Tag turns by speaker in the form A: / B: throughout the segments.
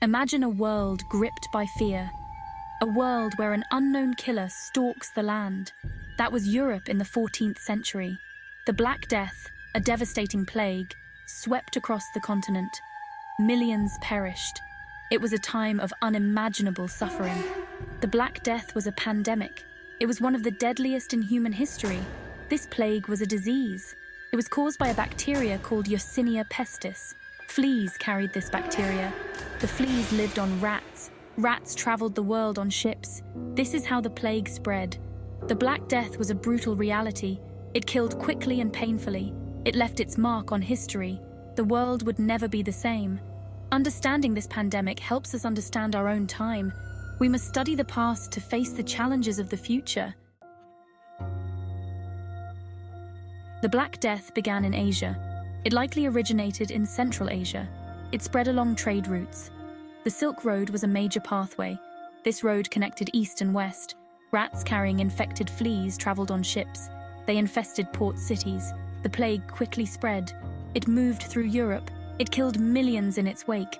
A: Imagine a world gripped by fear, a world where an unknown killer stalks the land. That was Europe in the 14th century. The Black Death, a devastating plague, swept across the continent. Millions perished. It was a time of unimaginable suffering. The Black Death was a pandemic. It was one of the deadliest in human history. This plague was a disease. It was caused by a bacteria called Yersinia pestis. Fleas carried this bacteria. The fleas lived on rats. Rats traveled the world on ships. This is how the plague spread. The Black Death was a brutal reality. It killed quickly and painfully. It left its mark on history. The world would never be the same. Understanding this pandemic helps us understand our own time. We must study the past to face the challenges of the future. The Black Death began in Asia. It likely originated in Central Asia. It spread along trade routes. The Silk Road was a major pathway. This road connected east and west. Rats carrying infected fleas traveled on ships. They infested port cities. The plague quickly spread. It moved through Europe. It killed millions in its wake.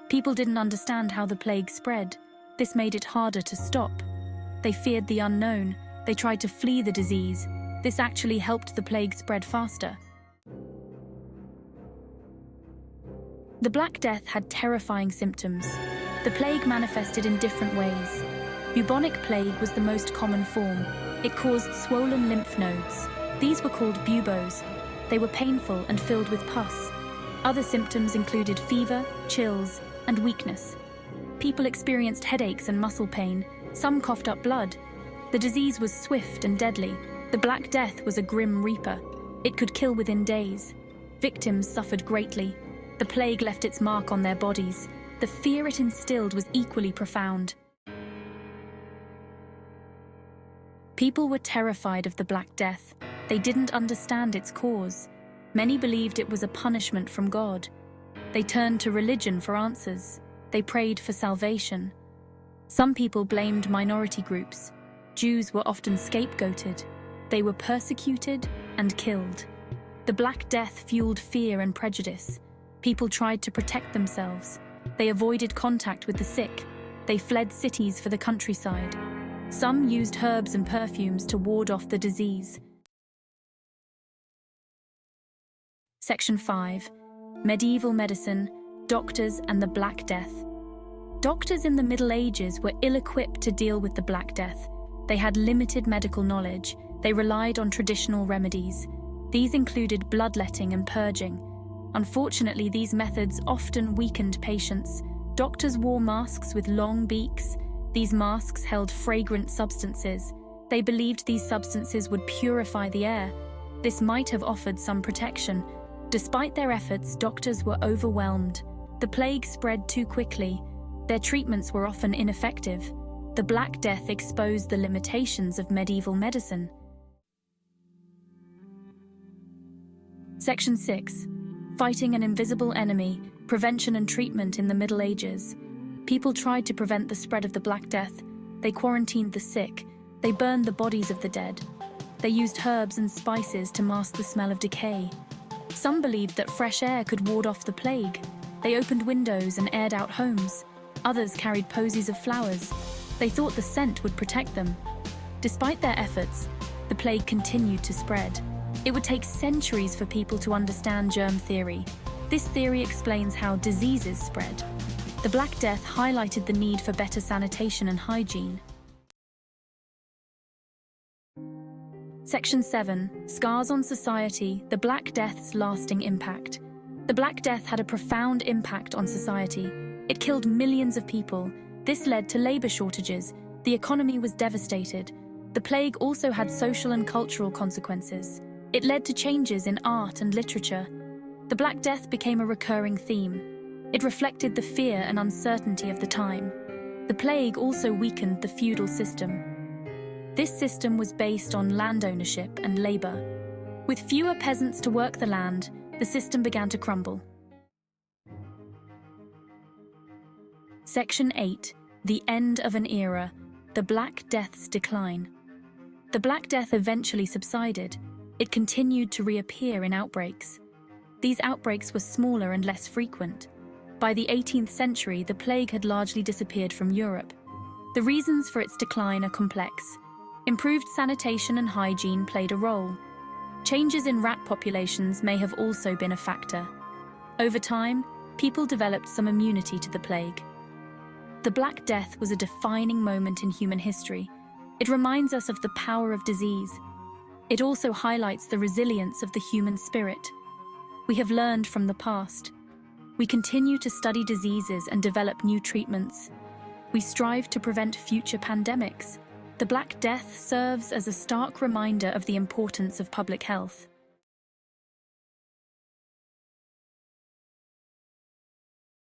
A: People didn't understand how the plague spread. This made it harder to stop. They feared the unknown. They tried to flee the disease. This actually helped the plague spread faster. The Black Death had terrifying symptoms. The plague manifested in different ways. Bubonic plague was the most common form. It caused swollen lymph nodes. These were called buboes. They were painful and filled with pus. Other symptoms included fever, chills, and weakness. People experienced headaches and muscle pain. Some coughed up blood. The disease was swift and deadly. The Black Death was a grim reaper. It could kill within days. Victims suffered greatly. The plague left its mark on their bodies. The fear it instilled was equally profound. People were terrified of the Black Death. They didn't understand its cause. Many believed it was a punishment from God. They turned to religion for answers. They prayed for salvation. Some people blamed minority groups. Jews were often scapegoated. They were persecuted and killed. The Black Death fueled fear and prejudice. People tried to protect themselves. They avoided contact with the sick. They fled cities for the countryside. Some used herbs and perfumes to ward off the disease. Section 5. Medieval medicine, doctors and the Black Death. Doctors in the Middle Ages were ill-equipped to deal with the Black Death. They had limited medical knowledge. They relied on traditional remedies. These included bloodletting and purging. Unfortunately, these methods often weakened patients. Doctors wore masks with long beaks. These masks held fragrant substances. They believed these substances would purify the air. This might have offered some protection. Despite their efforts, doctors were overwhelmed. The plague spread too quickly. Their treatments were often ineffective. The Black Death exposed the limitations of medieval medicine. Section 6. Fighting an invisible enemy, prevention and treatment in the Middle Ages. People tried to prevent the spread of the Black Death. They quarantined the sick. They burned the bodies of the dead. They used herbs and spices to mask the smell of decay. Some believed that fresh air could ward off the plague. They opened windows and aired out homes. Others carried posies of flowers. They thought the scent would protect them. Despite their efforts, the plague continued to spread. It would take centuries for people to understand germ theory. This theory explains how diseases spread. The Black Death highlighted the need for better sanitation and hygiene. Section 7. Scars on society, the Black Death's lasting impact. The Black Death had a profound impact on society. It killed millions of people. This led to labor shortages. The economy was devastated. The plague also had social and cultural consequences. It led to changes in art and literature. The Black Death became a recurring theme. It reflected the fear and uncertainty of the time. The plague also weakened the feudal system. This system was based on land ownership and labor. With fewer peasants to work the land, the system began to crumble. Section 8. The end of an era, the Black Death's decline. The Black Death eventually subsided. It continued to reappear in outbreaks. These outbreaks were smaller and less frequent. By the 18th century, the plague had largely disappeared from Europe. The reasons for its decline are complex. Improved sanitation and hygiene played a role. Changes in rat populations may have also been a factor. Over time, people developed some immunity to the plague. The Black Death was a defining moment in human history. It reminds us of the power of disease. It also highlights the resilience of the human spirit. We have learned from the past. We continue to study diseases and develop new treatments. We strive to prevent future pandemics. The Black Death serves as a stark reminder of the importance of public health.